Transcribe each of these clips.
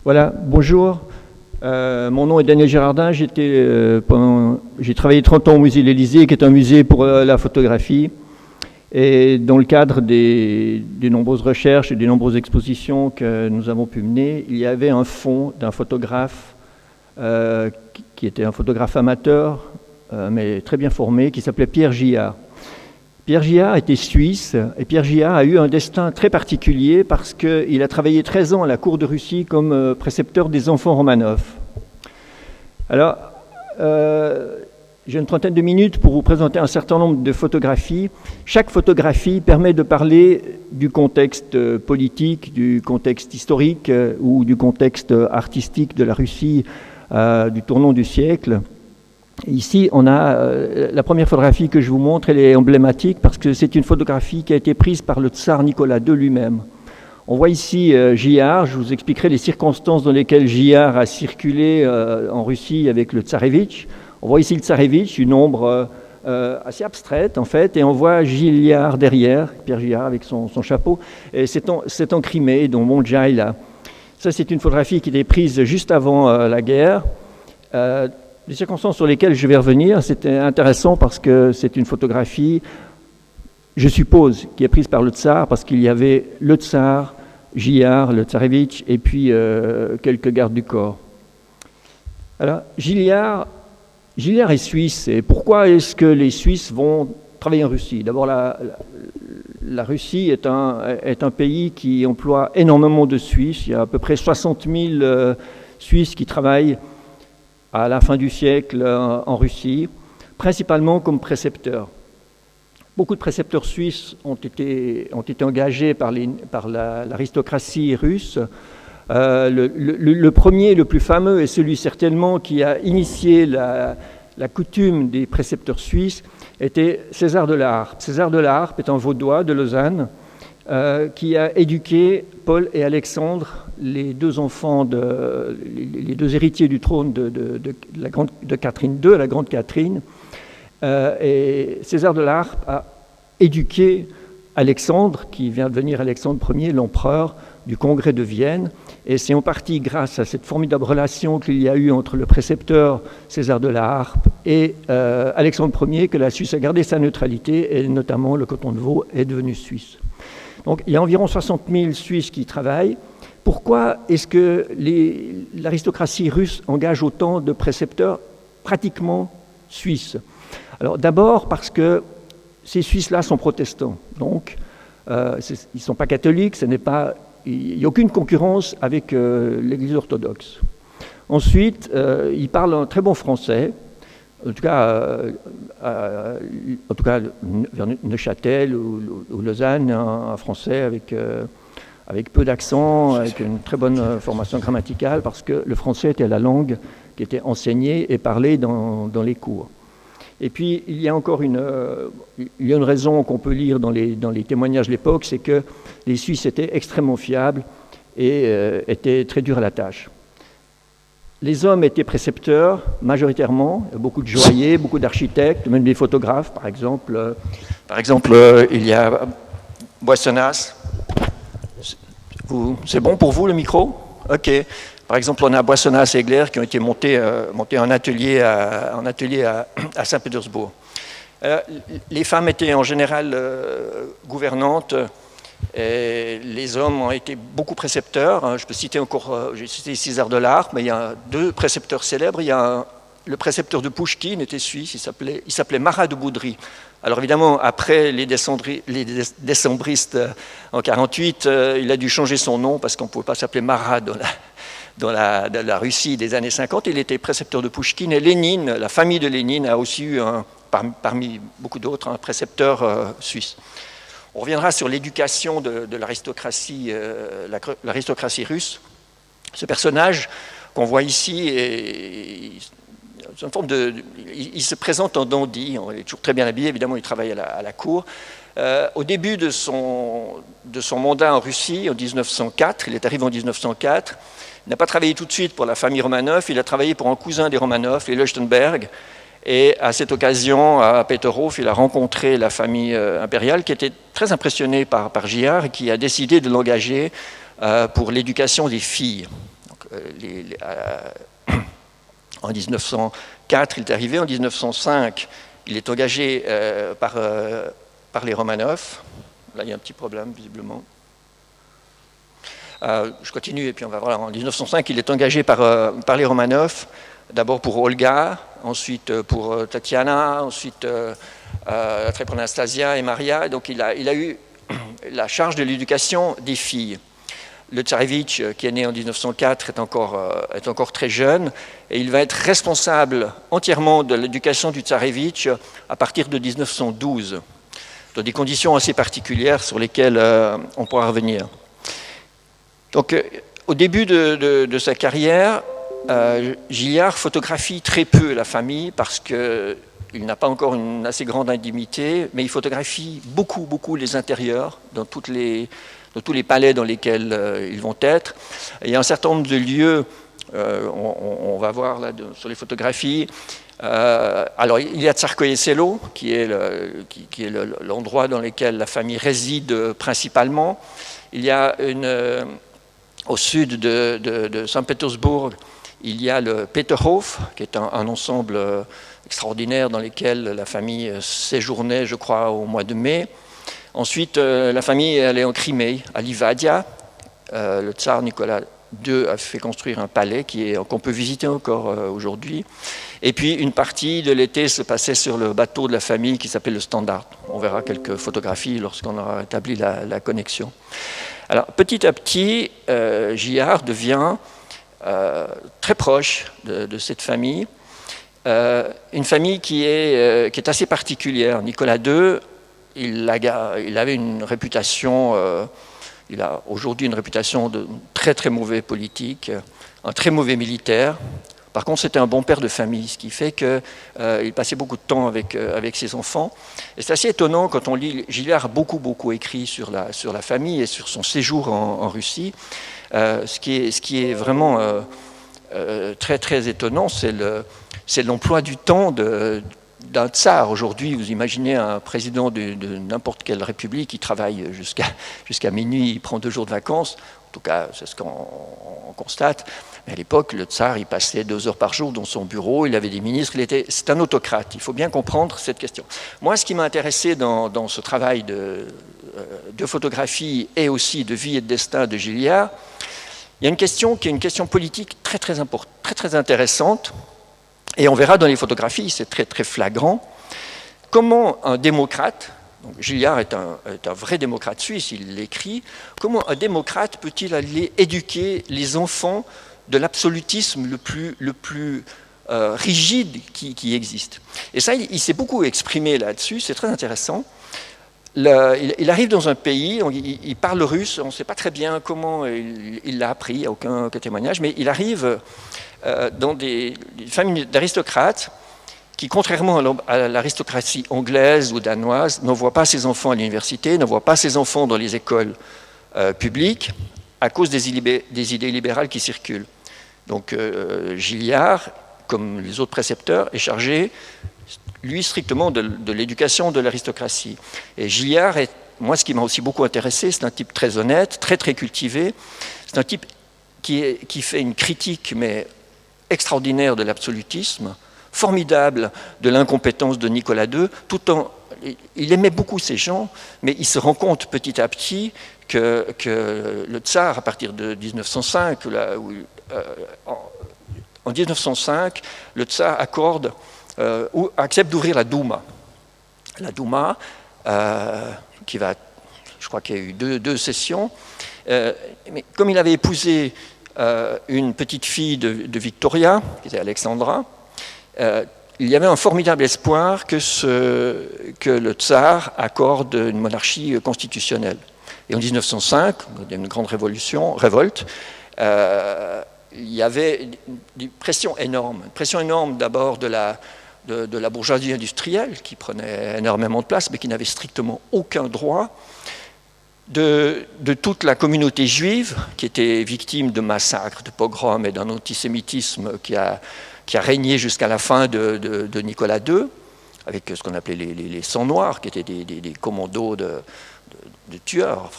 Voilà, bonjour. Mon nom est Daniel Girardin. J'ai travaillé 30 ans au musée de l'Élysée, qui est un musée pour la photographie. Et dans le cadre des nombreuses recherches et des nombreuses expositions que nous avons pu mener, il y avait un fonds d'un photographe qui était un photographe amateur, mais très bien formé, qui s'appelait Pierre Gillard. Pierre Gillard était suisse, et Pierre Gillard a eu un destin très particulier parce qu'il a travaillé 13 ans à la cour de Russie comme précepteur des enfants Romanov. Alors, j'ai une trentaine de minutes pour vous présenter un certain nombre de photographies. Chaque photographie permet de parler du contexte politique, du contexte historique ou du contexte artistique de la Russie du tournant du siècle. Ici, on a la première photographie que je vous montre, elle est emblématique parce que c'est une photographie qui a été prise par le tsar Nicolas II lui-même. On voit ici Gillard, je vous expliquerai les circonstances dans lesquelles Gillard a circulé en Russie avec le tsarevitch. On voit ici le tsarevitch, une ombre assez abstraite en fait, et on voit Gillard derrière, Pierre Gillard avec son chapeau, et c'est en Crimée, dans Montjaïla. Ça, c'est une photographie qui était prise juste avant la guerre. Les circonstances sur lesquelles je vais revenir, c'était intéressant parce que c'est une photographie, je suppose, qui est prise par le tsar, parce qu'il y avait le tsar, Gillard, le tsarevitch, et puis quelques gardes du corps. Alors, Gillard est suisse, et pourquoi est-ce que les Suisses vont travailler en Russie ? D'abord, la Russie est un pays qui emploie énormément de Suisses. Il y a à peu près 60 000 Suisses qui travaillent à la fin du siècle en Russie, principalement comme précepteurs. Beaucoup de précepteurs suisses ont été engagés par l'aristocratie russe. Le premier, le plus fameux, est celui certainement qui a initié la coutume des précepteurs suisses, était César de la Harpe. César de la Harpe est un Vaudois de Lausanne qui a éduqué Paul et Alexandre, les deux enfants, les deux héritiers du trône de Catherine II, la grande Catherine. Et César de la Harpe a éduqué Alexandre, qui vient de devenir Alexandre Ier, l'empereur du Congrès de Vienne. Et c'est en partie grâce à cette formidable relation qu'il y a eu entre le précepteur César de la Harpe et Alexandre Ier que la Suisse a gardé sa neutralité, et notamment le canton de Vaud est devenu suisse. Donc il y a environ 60 000 Suisses qui travaillent. Pourquoi est-ce que l'aristocratie russe engage autant de précepteurs pratiquement suisses ? Alors d'abord parce que ces Suisses-là sont protestants, donc ils ne sont pas catholiques, il n'y a aucune concurrence avec l'Église orthodoxe. Ensuite, ils parlent un très bon français, en tout cas vers Neuchâtel ou Lausanne, un français avec peu d'accent, avec une très bonne formation grammaticale, parce que le français était la langue qui était enseignée et parlée dans les cours. Et puis, il y a encore une raison qu'on peut lire dans les témoignages de l'époque, c'est que les Suisses étaient extrêmement fiables et étaient très durs à la tâche. Les hommes étaient précepteurs, majoritairement, beaucoup de joailliers, beaucoup d'architectes, même des photographes, par exemple. Il y a Boissonnas. C'est bon pour vous, le micro ? Ok. Par exemple, on a Boissonnas et Egler qui ont été montés en atelier à Saint-Pétersbourg. Les femmes étaient en général gouvernantes, et les hommes ont été beaucoup précepteurs. Je peux citer encore, j'ai cité César de la Harpe, mais il y a deux précepteurs célèbres. Il y a le précepteur de Pouchkine était suisse, il s'appelait Marat de Boudry. Alors évidemment, après les décembristes en 1948, il a dû changer son nom parce qu'on ne pouvait pas s'appeler Marat dans la Russie des années 50. Il était précepteur de Pouchkine, et Lénine, la famille de Lénine, a aussi eu, parmi beaucoup d'autres, un précepteur suisse. On reviendra sur l'éducation de l'aristocratie russe. Ce personnage qu'on voit ici c'est une forme il se présente en dandy, il est toujours très bien habillé, évidemment il travaille à la cour. Au début de son mandat en Russie, en 1904, il est arrivé en 1904, il n'a pas travaillé tout de suite pour la famille Romanov, il a travaillé pour un cousin des Romanov, les Leuchtenberg, et à cette occasion, à Peterhof, il a rencontré la famille impériale qui était très impressionnée par Gillard et qui a décidé de l'engager pour l'éducation des filles. Donc, en 1904, il est arrivé. En 1905, il est engagé par les Romanov. Là, il y a un petit problème, visiblement. Je continue, et puis on va voir. En 1905, il est engagé par les Romanov, d'abord pour Olga, ensuite pour Tatiana, ensuite après pour Anastasia et Maria. Donc il a eu la charge de l'éducation des filles. Le Tsarévitch, qui est né en 1904, est encore très jeune, et il va être responsable entièrement de l'éducation du Tsarévitch à partir de 1912, dans des conditions assez particulières sur lesquelles on pourra revenir. Donc, au début de sa carrière, Gilliard photographie très peu la famille parce qu'il n'a pas encore une assez grande intimité, mais il photographie beaucoup les intérieurs dans tous les palais dans lesquels ils vont être. Et il y a un certain nombre de lieux, on va voir là sur les photographies. Alors, il y a Tsarskoye Selo, qui est l'endroit dans lequel la famille réside principalement. Il y a au sud de Saint-Pétersbourg, il y a le Peterhof, qui est un ensemble extraordinaire dans lequel la famille séjournait, je crois, au mois de mai. Ensuite, la famille est allée en Crimée, à Livadia. Le tsar Nicolas II a fait construire un palais qu'on peut visiter encore aujourd'hui. Et puis, une partie de l'été se passait sur le bateau de la famille qui s'appelle le Standard. On verra quelques photographies lorsqu'on aura établi la connexion. Alors, petit à petit, Gilliard devient très proche de cette famille. Une famille qui est assez particulière. Nicolas II, il avait une réputation, il a aujourd'hui une réputation de très mauvais politique, un très mauvais militaire. Par contre, c'était un bon père de famille, ce qui fait qu'il passait beaucoup de temps avec ses enfants. Et c'est assez étonnant quand on lit, Gilliard a beaucoup écrit sur la famille et sur son séjour en Russie. Ce qui est vraiment très étonnant, c'est l'emploi du temps d'un tsar. Aujourd'hui, vous imaginez un président de n'importe quelle république qui travaille jusqu'à minuit, il prend 2 jours de vacances. En tout cas, c'est ce qu'on constate. Mais à l'époque, le tsar, il passait 2 heures par jour dans son bureau, il avait des ministres, c'est un autocrate. Il faut bien comprendre cette question. Moi, ce qui m'a intéressé dans ce travail de photographie et aussi de vie et de destin de Gilliard, il y a une question qui est une question politique très importante, très intéressante. Et on verra dans les photographies, c'est très flagrant, comment un démocrate, donc Gilliard est un vrai démocrate suisse, il l'écrit, comment un démocrate peut-il aller éduquer les enfants de l'absolutisme le plus rigide qui existe. Et ça, il s'est beaucoup exprimé là-dessus, c'est très intéressant. Il arrive dans un pays, il parle russe, on ne sait pas très bien comment il l'a appris, il n'y a aucun témoignage, mais il arrive dans des familles d'aristocrates qui, contrairement à l'aristocratie anglaise ou danoise, n'envoient pas ses enfants à l'université, n'envoient pas ses enfants dans les écoles publiques à cause des idées libérales qui circulent. Donc Gilliard, comme les autres précepteurs, est chargé, lui, strictement de l'éducation de l'aristocratie. Et Gilliard, moi, ce qui m'a aussi beaucoup intéressé, c'est un type très honnête, très cultivé. C'est un type qui fait une critique, mais extraordinaire de l'absolutisme, formidable de l'incompétence de Nicolas II, il aimait beaucoup ces gens, mais il se rend compte petit à petit que le tsar, à partir de 1905, en 1905, le tsar accorde ou accepte d'ouvrir la Douma. La Douma, qui va, je crois qu'il y a eu deux sessions, mais comme il avait épousé une petite fille de Victoria, qui était Alexandra, il y avait un formidable espoir que le tsar accorde une monarchie constitutionnelle. Et en 1905, il y a une grande révolte, il y avait une pression énorme d'abord de la bourgeoisie industrielle qui prenait énormément de place, mais qui n'avait strictement aucun droit, de toute la communauté juive qui était victime de massacres, de pogroms et d'un antisémitisme qui a régné jusqu'à la fin de Nicolas II, avec ce qu'on appelait les sangs noirs, qui étaient des commandos de tueurs,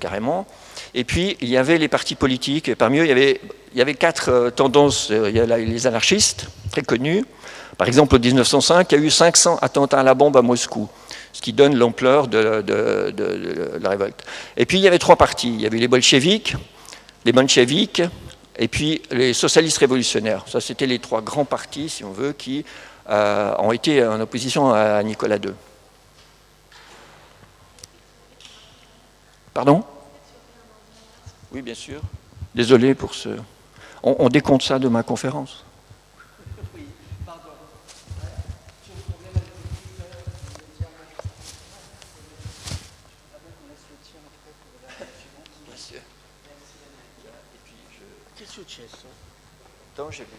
carrément. Et puis, il y avait les partis politiques. Et parmi eux, il y avait 4 tendances. Il y a les anarchistes, très connus. Par exemple, en 1905, il y a eu 500 attentats à la bombe à Moscou, ce qui donne l'ampleur de la révolte. Et puis, il y avait 3 partis. Il y avait les bolcheviks, les mencheviks, et puis les socialistes révolutionnaires. Ça, c'était les 3 grands partis, si on veut, qui ont été en opposition à Nicolas II. Pardon ? Oui, bien sûr. Désolé pour ce... On décompte ça de ma conférence. Oui, pardon. Sur le problème avec les médias, Grazie. Che è successo? Non, j'ai vu.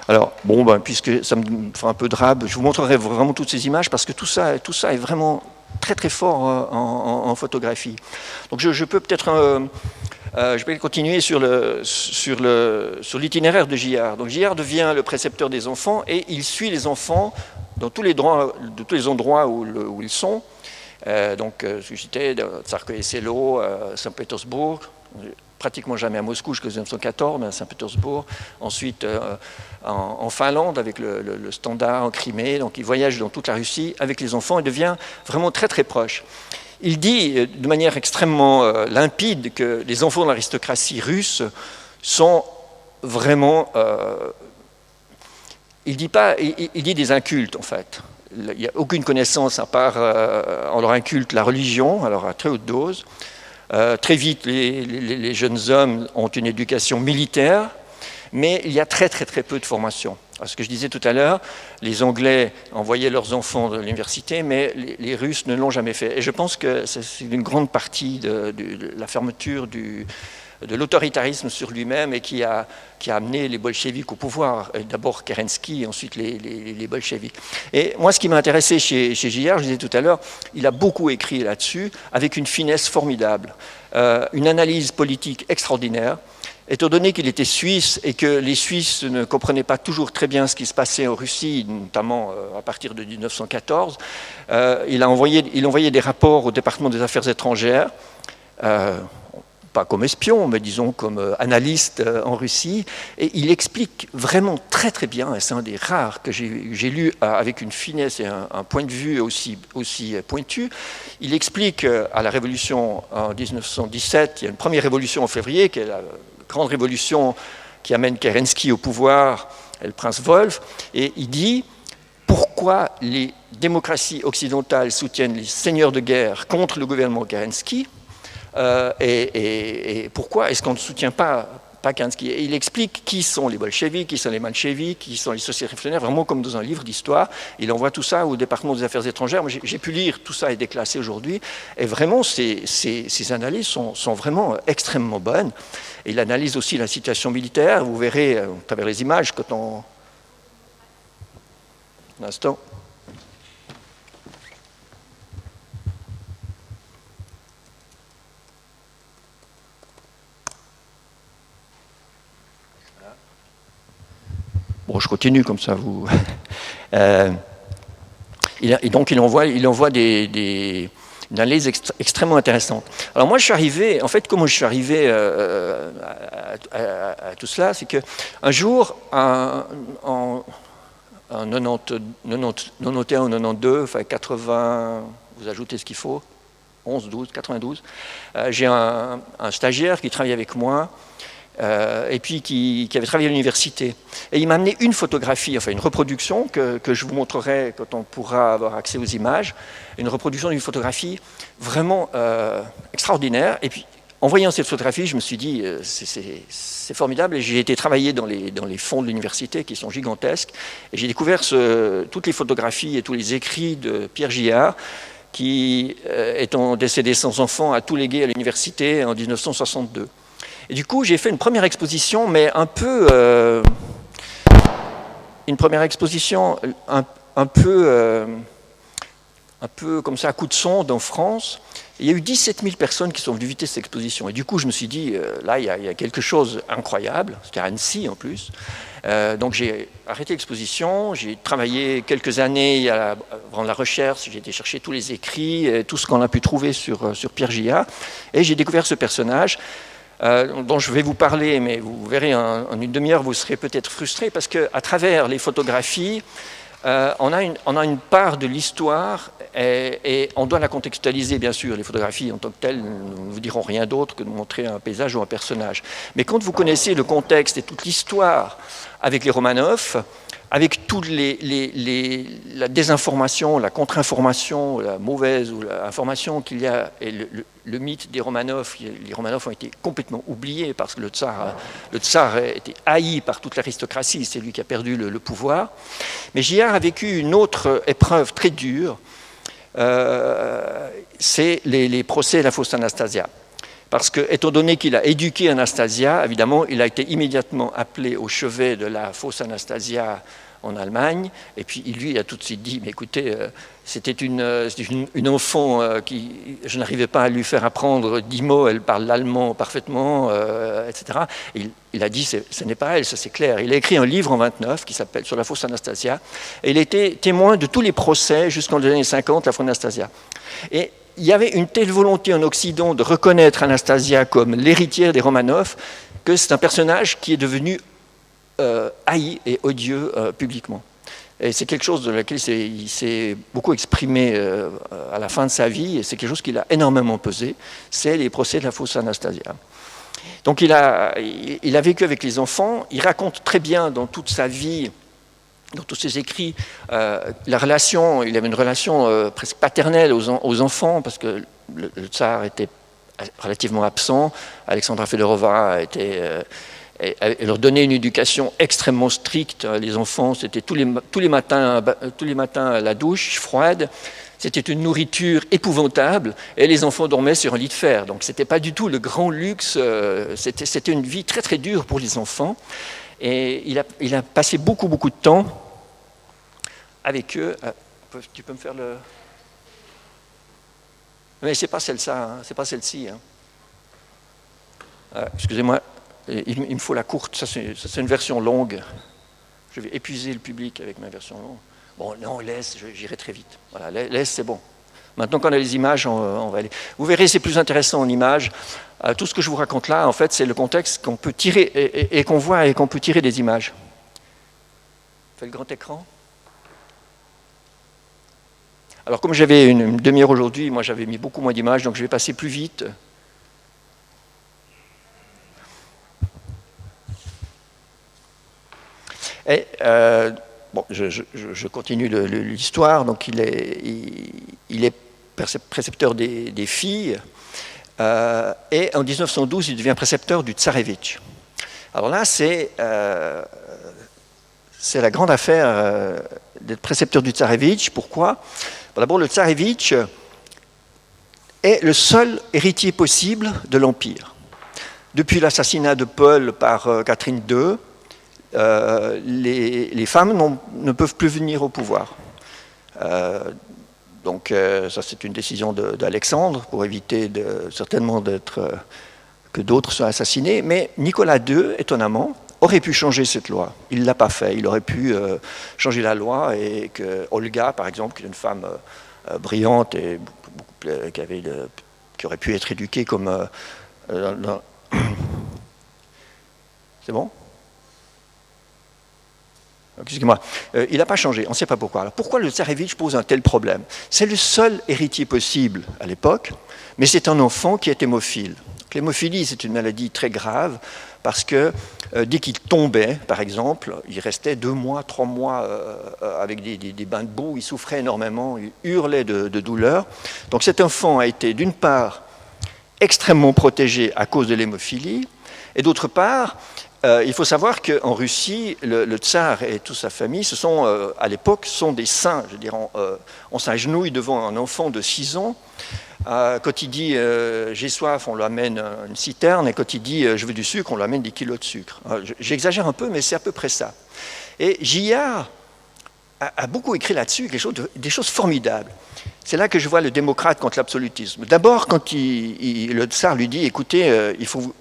Alors, bon, puisque ça me fait un peu de rab, je vous montrerai vraiment toutes ces images parce que tout ça est vraiment très très fort en photographie. Donc je peux peut-être je vais continuer sur l'itinéraire de Gillard. Donc Gillard devient le précepteur des enfants et il suit les enfants dans tous les endroits où ils sont. Donc, j'étais à Tsarskoye Selo, Saint-Pétersbourg, pratiquement jamais à Moscou jusqu'en 1914, mais à Saint-Pétersbourg. Ensuite, en Finlande, avec le Standard, en Crimée. Donc, il voyage dans toute la Russie avec les enfants et devient vraiment très, très proche. Il dit de manière extrêmement limpide que les enfants de l'aristocratie russe sont vraiment... il dit des incultes, en fait. Il n'y a aucune connaissance à part en leur inculte la religion, alors à très haute dose. Très vite, les jeunes hommes ont une éducation militaire, mais il y a très très très peu de formation. Alors, ce que je disais tout à l'heure, les Anglais envoyaient leurs enfants à l'université, mais les Russes ne l'ont jamais fait. Et je pense que c'est une grande partie de la fermeture de l'autoritarisme sur lui-même et qui a amené les bolcheviks au pouvoir. D'abord Kerensky, ensuite les bolcheviks. Et moi, ce qui m'a intéressé chez Gillard, je disais tout à l'heure, il a beaucoup écrit là-dessus, avec une finesse formidable, une analyse politique extraordinaire. Étant donné qu'il était suisse et que les Suisses ne comprenaient pas toujours très bien ce qui se passait en Russie, notamment à partir de 1914, il envoyait des rapports au département des Affaires étrangères, pas comme espion, mais disons comme analyste en Russie, et il explique vraiment très très bien, et c'est un des rares que j'ai lu avec une finesse et un point de vue aussi pointu, il explique à la Révolution en 1917, il y a une première révolution en février, qui est la grande révolution qui amène Kerensky au pouvoir, et le prince Wolf, et il dit pourquoi les démocraties occidentales soutiennent les seigneurs de guerre contre le gouvernement Kerensky, et pourquoi est-ce qu'on ne soutient pas Kerensky. Et il explique qui sont les bolcheviks, qui sont les mencheviks, qui sont les socialistes révolutionnaires, vraiment comme dans un livre d'histoire. Il envoie tout ça au département des Affaires étrangères. Moi, j'ai pu lire, tout ça est déclassé aujourd'hui, et vraiment, ces analyses sont vraiment extrêmement bonnes. Et il analyse aussi la situation militaire. Vous verrez à travers les images quand on... Un instant. Bon, je continue comme ça. Et donc, il envoie une analyse extrêmement intéressante. Alors moi, je suis arrivé, en fait, comment je suis arrivé à tout cela, c'est qu'un jour, en 91 ou 92, enfin 80, vous ajoutez ce qu'il faut, 11, 12, 92, j'ai un stagiaire qui travaille avec moi, et puis qui avait travaillé à l'université. Et il m'a amené une photographie, enfin une reproduction que je vous montrerai quand on pourra avoir accès aux images, une reproduction d'une photographie vraiment extraordinaire. Et puis, en voyant cette photographie, je me suis dit, c'est formidable. Et j'ai été travailler dans les fonds de l'université qui sont gigantesques. Et j'ai découvert toutes les photographies et tous les écrits de Pierre Gillard, qui, étant décédé sans enfant, a tout légué à l'université en 1962. Et du coup, j'ai fait une première exposition, mais un peu... une première exposition un peu un peu comme ça à coup de sonde en France. Il y a eu 17 000 personnes qui sont venues visiter cette exposition. Et du coup, je me suis dit, là, il y a quelque chose d'incroyable. C'était à Annecy, en plus. Donc, j'ai arrêté l'exposition. J'ai travaillé quelques années avant la recherche. J'ai été chercher tous les écrits, tout ce qu'on a pu trouver sur Pierre Gillard. Et j'ai découvert ce personnage dont je vais vous parler, mais vous verrez, en une demi-heure, vous serez peut-être frustrés, parce qu'à travers les photographies, on a une part de l'histoire et on doit la contextualiser, bien sûr. Les photographies en tant que telles ne vous diront rien d'autre que de montrer un paysage ou un personnage. Mais quand vous connaissez le contexte et toute l'histoire avec les Romanov, avec toute la désinformation, la contre-information, la mauvaise ou l'information qu'il y a, et le mythe des Romanov, les Romanov ont été complètement oubliés parce que le tsar était haï par toute l'aristocratie, c'est lui qui a perdu le pouvoir. Mais Gillard a vécu une autre épreuve très dure, c'est les procès de la fausse Anastasia. Parce que, étant donné qu'il a éduqué Anastasia, évidemment, il a été immédiatement appelé au chevet de la fausse Anastasia en Allemagne. Et puis, lui, il a tout de suite dit, mais écoutez, c'était une enfant qui, je n'arrivais pas à lui faire apprendre 10 mots, elle parle l'allemand parfaitement, etc. Et il a dit, ce n'est pas elle, ça c'est clair. Il a écrit un livre en 1929 qui s'appelle « Sur la fausse Anastasia ». Et il était témoin de tous les procès jusqu'en les années 50, la fausse Anastasia. Et il y avait une telle volonté en Occident de reconnaître Anastasia comme l'héritière des Romanov que c'est un personnage qui est devenu haï et odieux publiquement. Et c'est quelque chose de laquelle il s'est beaucoup exprimé à la fin de sa vie, et c'est quelque chose qui l'a énormément pesé, c'est les procès de la fausse Anastasia. Donc il a vécu avec les enfants, il raconte très bien dans toute sa vie, dans tous ses écrits, il avait une relation presque paternelle aux enfants, parce que le tsar était relativement absent, Alexandra Fedorova elle leur donnait une éducation extrêmement stricte. Les enfants, c'était tous les matins à la douche froide, c'était une nourriture épouvantable, et les enfants dormaient sur un lit de fer. Donc ce n'était pas du tout le grand luxe, c'était une vie très très dure pour les enfants. Et il a passé beaucoup de temps avec eux. Tu peux me faire le... Mais c'est pas celle-ci, hein. C'est pas celle-ci. Hein. Excusez-moi, il me faut la courte. Ça c'est une version longue. Je vais épuiser le public avec ma version longue. Bon, non, laisse, j'irai très vite. Voilà, laisse, c'est bon. Maintenant qu'on a les images, on va aller. Vous verrez, c'est plus intéressant en images. Tout ce que je vous raconte là, en fait, c'est le contexte qu'on peut tirer et qu'on voit et qu'on peut tirer des images. Fais le grand écran. Alors, comme j'avais une demi-heure aujourd'hui, moi j'avais mis beaucoup moins d'images, donc je vais passer plus vite. Et, bon, je continue l'histoire. Donc, il est précepteur des filles. Et en 1912, il devient précepteur du Tsarévitch. Alors là, c'est la grande affaire d'être précepteur du Tsarévitch. Pourquoi ? D'abord, le Tsarévitch est le seul héritier possible de l'Empire. Depuis l'assassinat de Paul par Catherine II, les femmes ne peuvent plus venir au pouvoir. Donc ça c'est une décision d'Alexandre pour éviter certainement que d'autres soient assassinés. Mais Nicolas II, étonnamment, aurait pu changer cette loi. Il ne l'a pas fait. Il aurait pu changer la loi et que Olga, par exemple, qui est une femme brillante et qui aurait pu être éduquée comme... C'est bon ? Excusez-moi, il n'a pas changé, on ne sait pas pourquoi. Alors pourquoi le Tsarévitch pose un tel problème ? C'est le seul héritier possible à l'époque, mais c'est un enfant qui est hémophile. L'hémophilie, c'est une maladie très grave, parce que dès qu'il tombait, par exemple, il restait 2 mois, 3 mois avec des bains de boue, il souffrait énormément, il hurlait de douleur. Donc cet enfant a été d'une part extrêmement protégé à cause de l'hémophilie, et d'autre part, il faut savoir qu'en Russie, le tsar et toute sa famille, à l'époque, sont des saints. Je veux dire, on s'agenouille devant un enfant de 6 ans. Quand il dit j'ai soif, on lui amène une citerne, et quand il dit je veux du sucre, on lui amène des kilos de sucre. J'exagère un peu, mais c'est à peu près ça. Et Gillard a beaucoup écrit là-dessus, des choses formidables. C'est là que je vois le démocrate contre l'absolutisme. D'abord, quand le tsar lui dit, écoutez,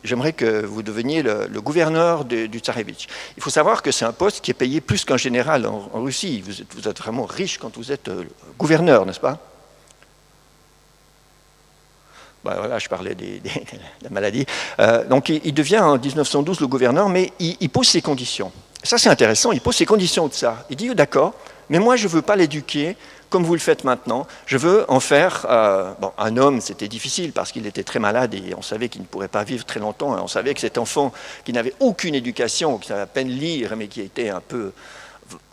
j'aimerais que vous deveniez le gouverneur du tsarévitch. Il faut savoir que c'est un poste qui est payé plus qu'un général en Russie. Vous êtes vraiment riche quand vous êtes gouverneur, n'est-ce pas? Ben voilà, je parlais de la maladie. Donc il devient en 1912 le gouverneur, mais il pose ses conditions. Ça c'est intéressant, il pose ses conditions au tsar. Il dit, d'accord, mais moi je ne veux pas l'éduquer comme vous le faites maintenant, je veux en faire... un homme, c'était difficile parce qu'il était très malade et on savait qu'il ne pourrait pas vivre très longtemps. Et on savait que cet enfant qui n'avait aucune éducation, qui savait à peine lire, mais qui était un peu...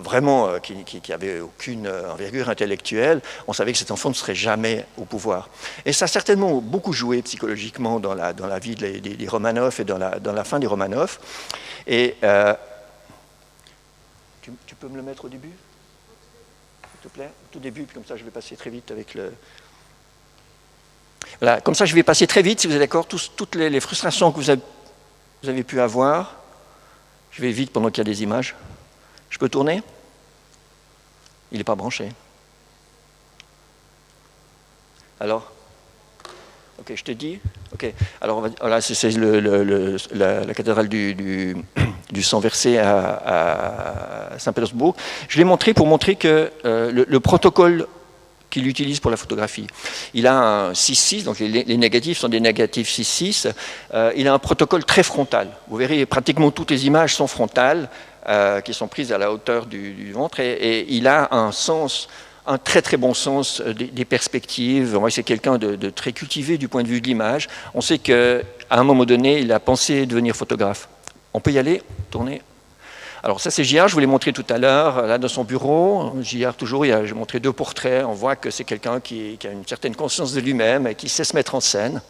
vraiment, qui n'avait aucune envergure intellectuelle, on savait que cet enfant ne serait jamais au pouvoir. Et ça a certainement beaucoup joué psychologiquement dans la vie des Romanov et dans la fin des Romanov. Et tu peux me le mettre au début ? S'il te plaît, au tout début, puis comme ça je vais passer très vite avec le... Voilà, comme ça je vais passer très vite, si vous êtes d'accord, toutes les frustrations que vous avez pu avoir. Je vais vite pendant qu'il y a des images. Je peux tourner ? Il n'est pas branché. Alors ? Ok, je te dis. Ok. Alors voilà, c'est la cathédrale du sang versé à Saint-Pétersbourg. Je l'ai montré pour montrer que le protocole qu'il utilise pour la photographie. Il a un 6-6, donc les négatifs sont des négatifs 6-6. Il a un protocole très frontal. Vous verrez, pratiquement toutes les images sont frontales, qui sont prises à la hauteur du ventre, et il a un très très bon sens des perspectives. C'est quelqu'un de très cultivé du point de vue de l'image. On sait qu'à un moment donné, il a pensé devenir photographe. On peut y aller, tourner. Alors ça c'est Giard, je vous l'ai montré tout à l'heure, là dans son bureau. Giard toujours, j'ai montré 2 portraits. On voit que c'est quelqu'un qui a une certaine conscience de lui-même et qui sait se mettre en scène.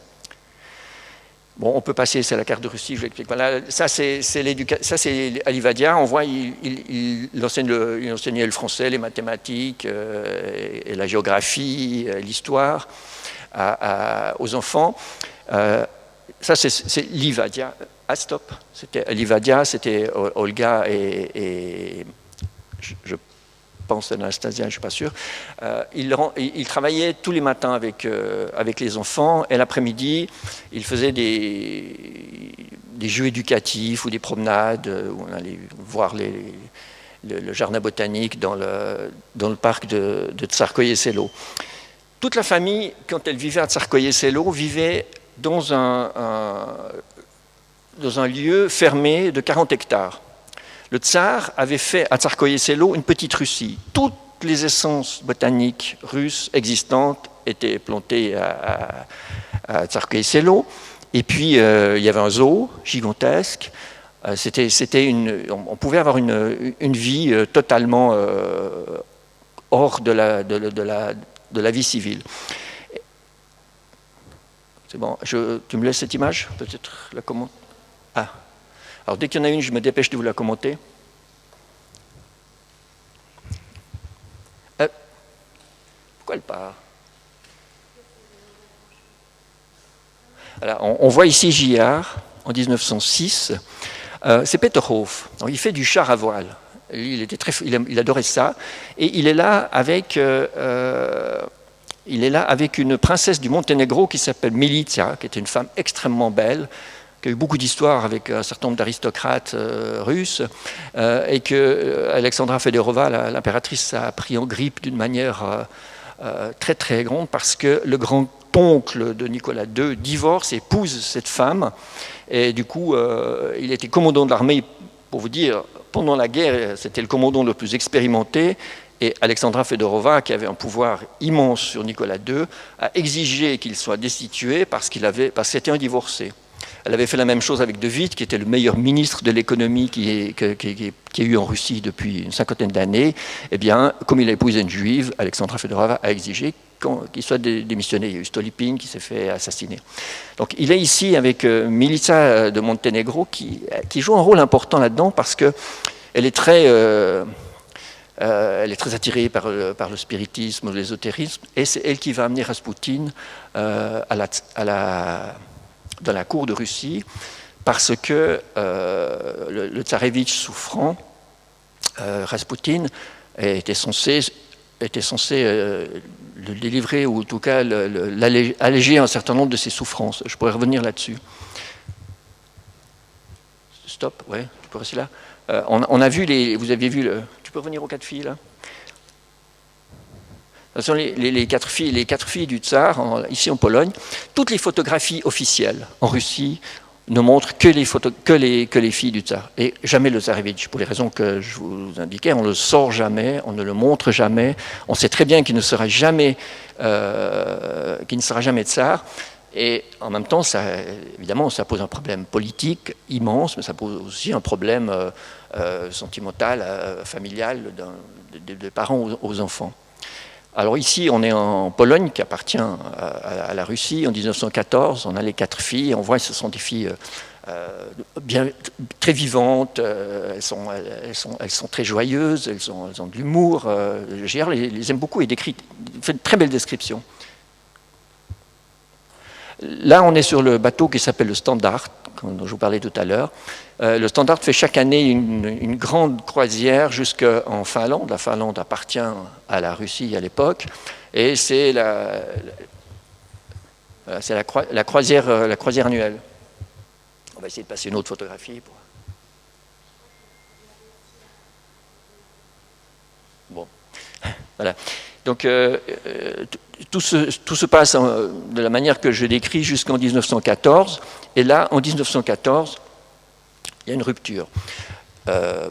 Bon, on peut passer, c'est la carte de Russie, je l'explique. Voilà, ça c'est Ali Vadia. On voit, il enseignait le français, les mathématiques, et la géographie, l'histoire aux enfants. Ça c'est Livadia. Ah stop, c'était Livadia, c'était Olga et je pense Anastasia, je ne suis pas sûr. Il travaillait tous les matins avec les enfants et l'après-midi, il faisait des jeux éducatifs ou des promenades où on allait voir le jardin botanique dans le parc de Tsarskoye-Selo. Toute la famille, quand elle vivait à Tsarskoye-Selo, vivait dans un lieu fermé de 40 hectares. Le tsar avait fait à Tsarskoye-Selo une petite Russie. Toutes les essences botaniques russes existantes étaient plantées à Tsarskoye-Selo. Et puis, il y avait un zoo gigantesque. On pouvait avoir une vie totalement hors de la vie civile. C'est bon, tu me laisses cette image ? Peut-être la comment ? Ah. Alors dès qu'il y en a une, je me dépêche de vous la commenter. Pourquoi elle part ? Alors, on voit ici Giard, en 1906. C'est Peterhof. Alors, il fait du char à voile. Il adorait ça. Et il est là avec une princesse du Monténégro qui s'appelle Milica, qui était une femme extrêmement belle, qui a eu beaucoup d'histoires avec un certain nombre d'aristocrates russes, et que Alexandra Fedorova, l'impératrice, a pris en grippe d'une manière très très grande parce que le grand-oncle de Nicolas II divorce, épouse cette femme, et du coup il était commandant de l'armée, pour vous dire, pendant la guerre, c'était le commandant le plus expérimenté, et Alexandra Fedorova, qui avait un pouvoir immense sur Nicolas II, a exigé qu'il soit destitué parce que c'était un divorcé. Elle avait fait la même chose avec De Witt, qui était le meilleur ministre de l'économie qui a eu en Russie depuis une 50aine d'années. Eh bien, comme il a épousé une juive, Alexandra Fedorova a exigé qu'il soit démissionné. Il y a eu Stolypine qui s'est fait assassiner. Donc il est ici avec Milica de Monténégro qui joue un rôle important là-dedans parce qu'elle est très attirée par le spiritisme, l'ésotérisme, et c'est elle qui va amener Raspoutine dans la cour de Russie, parce que le tsarévitch souffrant, Raspoutine, était censé était censé le délivrer, ou en tout cas alléger un certain nombre de ses souffrances. Je pourrais revenir là-dessus. Stop, ouais, tu peux rester là. On a vu vous aviez vu tu peux revenir aux 4 filles là. Ce sont les 4 filles du tsar, ici en Pologne. Toutes les photographies officielles en Russie ne montrent que les filles du tsar, et jamais le tsarevitch, pour les raisons que je vous indiquais. On ne le sort jamais, on ne le montre jamais. On sait très bien qu'il ne sera jamais tsar. Et en même temps, évidemment, ça pose un problème politique immense, mais ça pose aussi un problème sentimental, familial, des parents aux enfants. Alors ici, on est en Pologne, qui appartient à la Russie. En 1914, on a les 4 filles. On voit que ce sont des filles très vivantes. Elles sont très joyeuses. Elles ont de l'humour. Gérard les aime beaucoup et fait de très belles descriptions. Là, on est sur le bateau qui s'appelle le Standard, dont je vous parlais tout à l'heure. Le Standard fait chaque année une grande croisière jusqu'en Finlande. La Finlande appartient à la Russie à l'époque, et c'est la croisière annuelle. On va essayer de passer une autre photographie. Bon, voilà. Donc, tout se passe de la manière que je décris jusqu'en 1914. Et là, en 1914, il y a une rupture.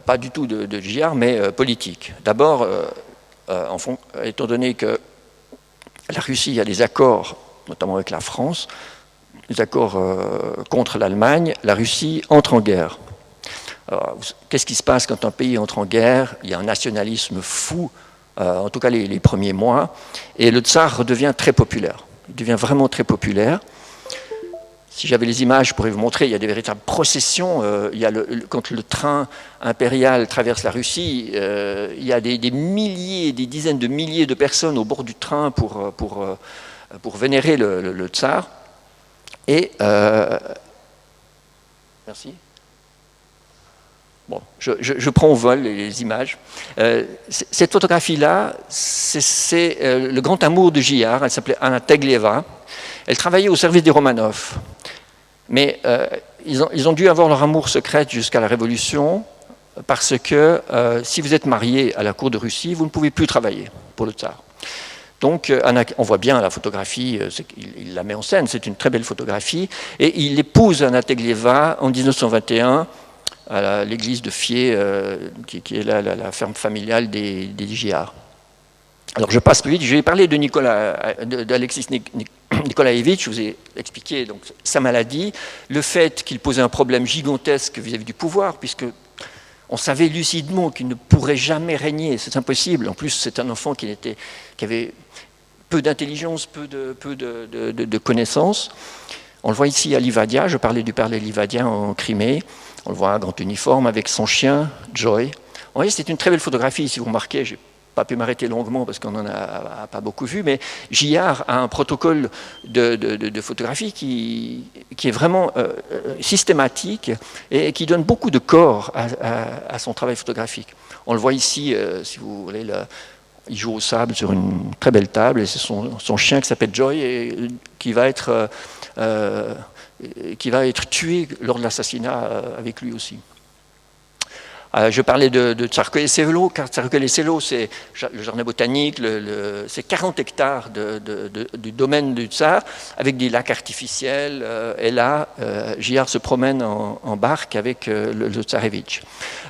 Pas du tout de Gillard, mais politique. D'abord, étant donné que la Russie a des accords, notamment avec la France, des accords contre l'Allemagne, la Russie entre en guerre. Alors, qu'est-ce qui se passe quand un pays entre en guerre? Il y a un nationalisme fou, en tout cas les premiers mois, et le tsar redevient très populaire. Il devient vraiment très populaire. Si j'avais les images, je pourrais vous montrer, il y a des véritables processions. Quand le train impérial traverse la Russie, il y a des milliers, des dizaines de milliers de personnes au bord du train pour vénérer le tsar. Et merci. Bon, je prends au vol les images. Cette photographie-là, c'est le grand amour de Gillard. Elle s'appelait Anna Teglieva. Elle travaillait au service des Romanov. Mais ils ont dû avoir leur amour secret jusqu'à la Révolution, parce que si vous êtes marié à la cour de Russie, vous ne pouvez plus travailler pour le tsar. Donc, on voit bien la photographie, il la met en scène, c'est une très belle photographie. Et il épouse Anna Teglieva en 1921 à l'église de Fier, qui est la ferme familiale des Gillard. Alors je passe plus vite, je vais parler d'Alexis Nikolaevitch. Je vous ai expliqué donc, sa maladie, le fait qu'il posait un problème gigantesque vis-à-vis du pouvoir, puisque on savait lucidement qu'il ne pourrait jamais régner, c'est impossible. En plus, c'est un enfant qui avait peu d'intelligence, peu de connaissances. On le voit ici à Livadia, je parlais du père Livadia en Crimée. On le voit en grand uniforme avec son chien, Joy. Vous voyez, c'est une très belle photographie, si vous remarquez. Je n'ai pas pu m'arrêter longuement parce qu'on n'en a pas beaucoup vu, mais Gillard a un protocole de photographie qui est vraiment systématique et qui donne beaucoup de corps à son travail photographique. On le voit ici, si vous voulez, il joue au sable sur une très belle table, et c'est son chien qui s'appelle Joy et qui va être tué lors de l'assassinat avec lui aussi. Je parlais de Tsarskoye-Selo, car Tsarskoye-Selo, c'est le jardin botanique, c'est 40 hectares du domaine du tsar, avec des lacs artificiels, et là, Gillard se promène en barque avec le tsarevitch.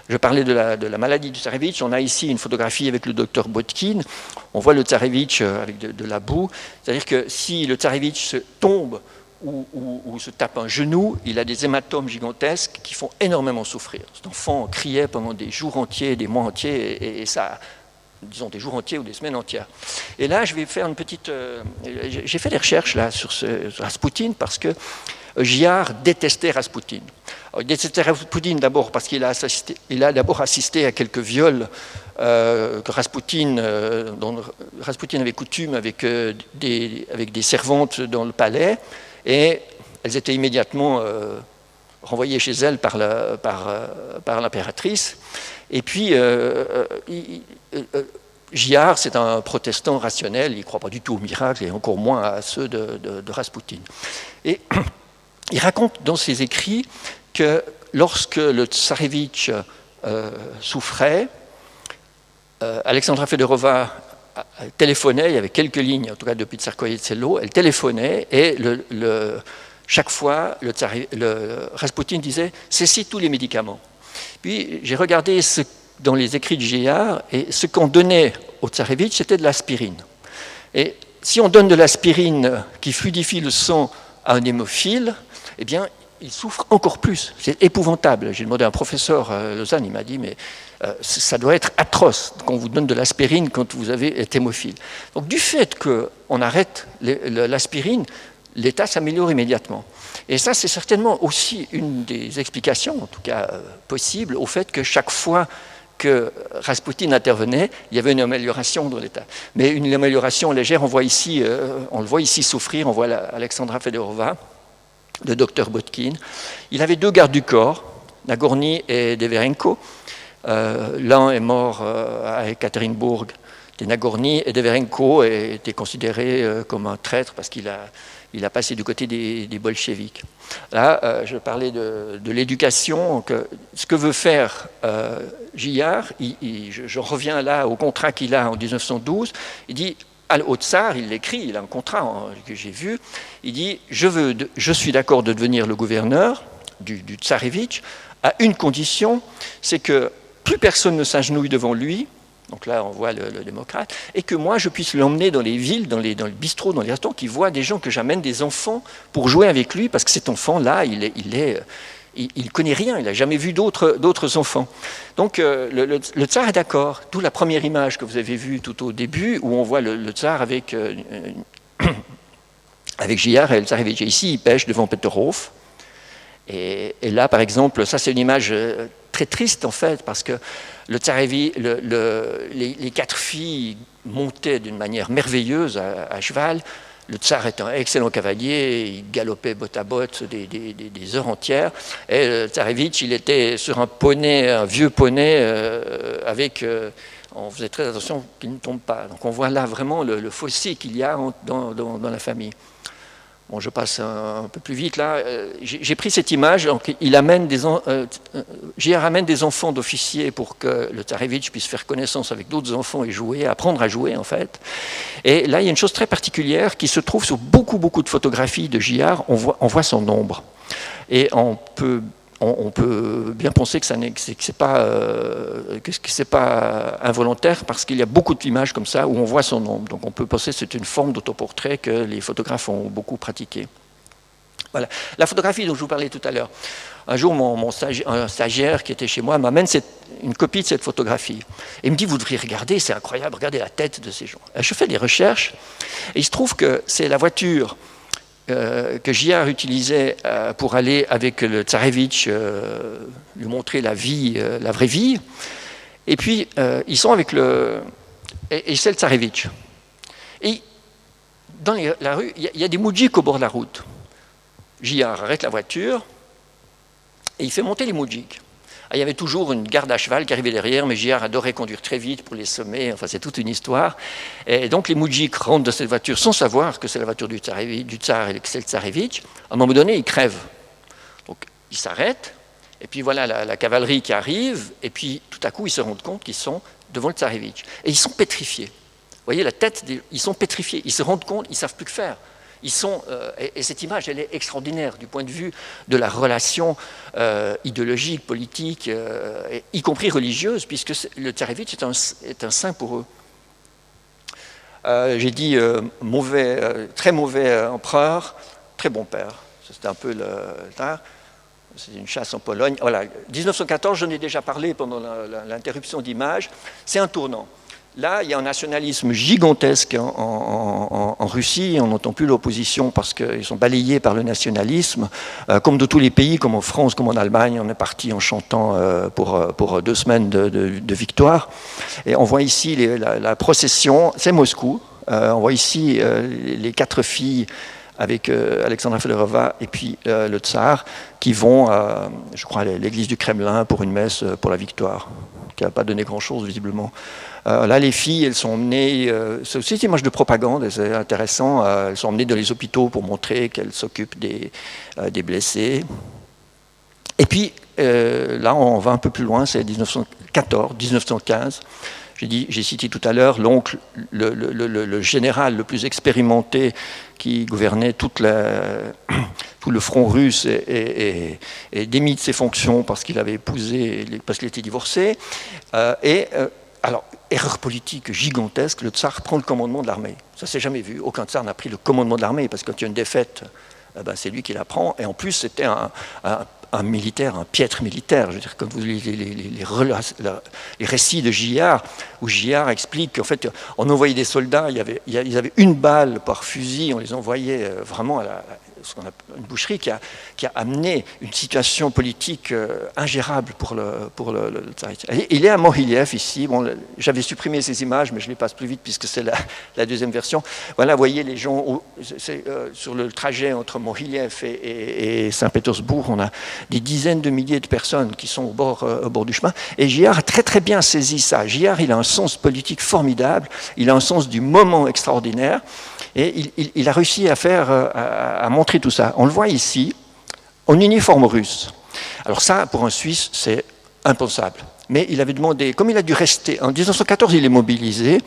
Je parlais de la maladie du tsarevitch. On a ici une photographie avec le docteur Botkin. On voit le tsarevitch avec de la boue. C'est-à-dire que si le tsarevitch tombe ou se tape un genou, il a des hématomes gigantesques qui font énormément souffrir. Cet enfant criait pendant des jours entiers, des mois entiers, et ça, disons des jours entiers ou des semaines entières. Et là, je vais faire une petite... j'ai fait des recherches là, sur Raspoutine, parce que Gillard détestait Raspoutine. Alors, il détestait Raspoutine d'abord parce qu'il a d'abord assisté à quelques viols dont Raspoutine avait coutume avec des servantes dans le palais, et elles étaient immédiatement renvoyées chez elles par l'impératrice. Et puis, Gillard, c'est un protestant rationnel, il ne croit pas du tout aux miracles et encore moins à ceux de Raspoutine. Et il raconte dans ses écrits que lorsque le tsarevitch souffrait, Alexandra Fedorova téléphonait, il y avait quelques lignes, en tout cas depuis Tsarskoye-Selo, elle téléphonait et chaque fois, Raspoutine disait « cessez tous les médicaments ». Puis j'ai regardé dans les écrits de Gillard, et ce qu'on donnait au tsarevitch, c'était de l'aspirine. Et si on donne de l'aspirine qui fluidifie le sang à un hémophile, eh bien, il souffre encore plus. C'est épouvantable. J'ai demandé à un professeur à Lausanne, il m'a dit, mais ça doit être atroce qu'on vous donne de l'aspirine quand vous avez été hémophile. Donc du fait qu'on arrête l'aspirine, l'état s'améliore immédiatement. Et ça, c'est certainement aussi une des explications, en tout cas possible, au fait que chaque fois que Raspoutine intervenait, il y avait une amélioration dans l'état. Mais une amélioration légère, on le voit ici souffrir, on voit Alexandra Fedorova, le docteur Botkin. Il avait 2 gardes du corps, Nagorny et Deverenko. L'un est mort à Ekaterinbourg de Nagorny, et Deverenko était considéré comme un traître parce qu'il a passé du côté des bolcheviks. Là, je parlais de l'éducation. Ce que veut faire Gillard, je reviens là au contrat qu'il a en 1912, il dit au tsar, il l'écrit, il a un contrat que j'ai vu, il dit « Je suis d'accord de devenir le gouverneur du tsarevitch à une condition, c'est que plus personne ne s'agenouille devant lui ». Donc là, on voit le démocrate, et que moi, je puisse l'emmener dans les villes, dans les bistrots, dans les restaurants, qu'il voit des gens, que j'amène des enfants pour jouer avec lui, parce que cet enfant-là, il connaît rien, il n'a jamais vu d'autres enfants. Donc le tsar est d'accord. D'où la première image que vous avez vue tout au début, où on voit le tsar avec Gillard et le tsarevitch. Ici, il pêche devant Peterhof. Et là, par exemple, ça c'est une image très triste en fait, parce que le tsarevitch, les 4 filles montaient d'une manière merveilleuse à cheval. Le tsar est un excellent cavalier, il galopait botte à botte des heures entières. Et le tsarevitch, il était sur un poney, un vieux poney, on faisait très attention qu'il ne tombe pas. Donc on voit là vraiment le fossé qu'il y a dans la famille. Bon, je passe un peu plus vite là. J'ai pris cette image. Donc, Gillard amène des enfants d'officiers pour que le tsarevitch puisse faire connaissance avec d'autres enfants et jouer, apprendre à jouer en fait. Et là, il y a une chose très particulière qui se trouve sur beaucoup de photographies de Gillard. On voit son ombre. Et on peut bien penser que ce n'est pas involontaire, parce qu'il y a beaucoup d'images comme ça où on voit son ombre. Donc on peut penser que c'est une forme d'autoportrait que les photographes ont beaucoup pratiqué. Voilà. La photographie dont je vous parlais tout à l'heure. Un jour, un stagiaire qui était chez moi m'amène une copie de cette photographie. Et il me dit, vous devriez regarder, c'est incroyable, regardez la tête de ces gens. Je fais des recherches et il se trouve que c'est la voiture que Gillard utilisait pour aller avec le tsarevitch lui montrer la vie, la vraie vie. Et puis, ils sont avec et c'est le tsarevitch. Et dans la rue, il y a des moudjiks au bord de la route. Gillard arrête la voiture et il fait monter les moudjiks. Il y avait toujours une garde à cheval qui arrivait derrière, mais Gillard adorait conduire très vite pour les sommer, enfin c'est toute une histoire. Et donc les moudjiks rentrent dans cette voiture sans savoir que c'est la voiture du tsar et que c'est le tsarevitch. À un moment donné, ils crèvent. Donc ils s'arrêtent, et puis voilà la cavalerie qui arrive, et puis tout à coup ils se rendent compte qu'ils sont devant le tsarevitch. Et ils sont pétrifiés. Vous voyez la tête, ils sont pétrifiés, ils se rendent compte, ils ne savent plus que faire. Et cette image, elle est extraordinaire du point de vue de la relation idéologique, politique, y compris religieuse, puisque le tsarevitch est un saint pour eux. J'ai dit très mauvais empereur, très bon père. C'était un peu c'est une chasse en Pologne. Voilà, 1914, j'en ai déjà parlé pendant l'interruption d'image. C'est un tournant. Là, il y a un nationalisme gigantesque en Russie. On n'entend plus l'opposition parce qu'ils sont balayés par le nationalisme. Comme de tous les pays, comme en France, comme en Allemagne, on est parti en chantant pour 2 semaines de victoire. Et on voit ici la procession, c'est Moscou. On voit ici les 4 filles avec Alexandra Fedorova et puis le tsar qui vont, je crois, à l'église du Kremlin pour une messe pour la victoire. qui n'a pas donné grand-chose, visiblement. Là, les filles, elles sont emmenées... c'est aussi une image de propagande, et c'est intéressant. Elles sont emmenées dans les hôpitaux pour montrer qu'elles s'occupent des blessés. Et puis, là, on va un peu plus loin, c'est 1914, 1915. J'ai cité tout à l'heure l'oncle, le général le plus expérimenté qui gouvernait tout le front russe et démis de ses fonctions parce qu'il avait épousé, parce qu'il était divorcé. Alors, erreur politique gigantesque, le tsar prend le commandement de l'armée. Ça ne s'est jamais vu. Aucun tsar n'a pris le commandement de l'armée parce que quand il y a une défaite, c'est lui qui la prend. Et en plus, c'était un militaire, un piètre militaire. Je veux dire, comme vous lisez les récits de Gillard, où Gillard explique qu'en fait, on envoyait des soldats, ils avaient une balle par fusil, on les envoyait vraiment à ce qu'on appelle une boucherie qui a amené une situation politique ingérable pour le tsar. Il est à Mohilev ici. Bon, j'avais supprimé ces images, mais je les passe plus vite puisque c'est la deuxième version. Voilà, vous voyez les gens sur le trajet entre Mohilev et Saint-Pétersbourg, on a des dizaines de milliers de personnes qui sont au bord du chemin. Et Gillard a très très bien saisi ça. Gillard, il a un sens politique formidable, il a un sens du moment extraordinaire. Et il a réussi à montrer tout ça. On le voit ici, en uniforme russe. Alors ça, pour un Suisse, c'est impensable. Mais il avait demandé, comme il a dû rester, en 1914, il est mobilisé,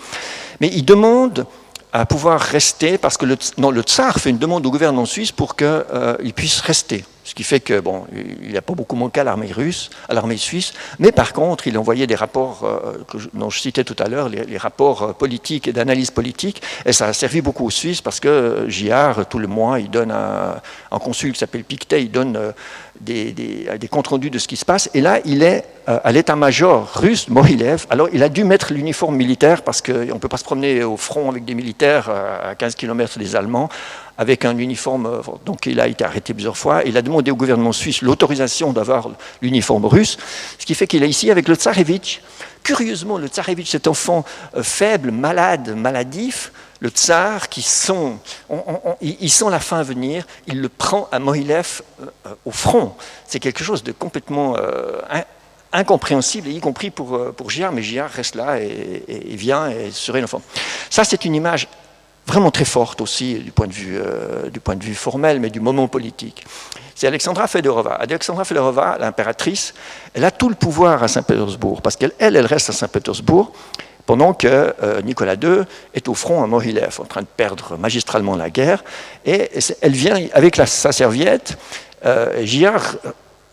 mais il demande à pouvoir rester, parce que le tsar fait une demande au gouvernement suisse pour qu'il puisse rester. Ce qui fait que, bon, il n'a pas beaucoup manqué à l'armée suisse, mais par contre, il envoyait des rapports dont je citais tout à l'heure, les rapports politiques et d'analyse politique, et ça a servi beaucoup aux Suisses parce que Gillard, tout le mois, il donne un consul qui s'appelle Pictet, il donne des comptes rendus de ce qui se passe, et là, il est à l'état-major russe, Mohilev. Alors, il a dû mettre l'uniforme militaire parce qu'on ne peut pas se promener au front avec des militaires à 15 km des Allemands, avec un uniforme. Donc il a été arrêté plusieurs fois. Il a demandé au gouvernement suisse l'autorisation d'avoir l'uniforme russe, ce qui fait qu'il est ici avec le tsarevitch. Curieusement, le tsarevitch, cet enfant faible, malade, maladif, le tsar, il sent la fin venir, il le prend à Mohilev au front. C'est quelque chose de complètement incompréhensible, y compris pour Gillard, mais Gillard reste là et vient et serait l'enfant. Ça, c'est une image vraiment très forte aussi du point de vue formel, mais du moment politique. C'est Alexandra Fedorova. Alexandra Fedorova, l'impératrice, elle a tout le pouvoir à Saint-Pétersbourg, parce qu'elle reste à Saint-Pétersbourg pendant que Nicolas II est au front à Mohilev, en train de perdre magistralement la guerre, et elle vient avec sa serviette. Gillard,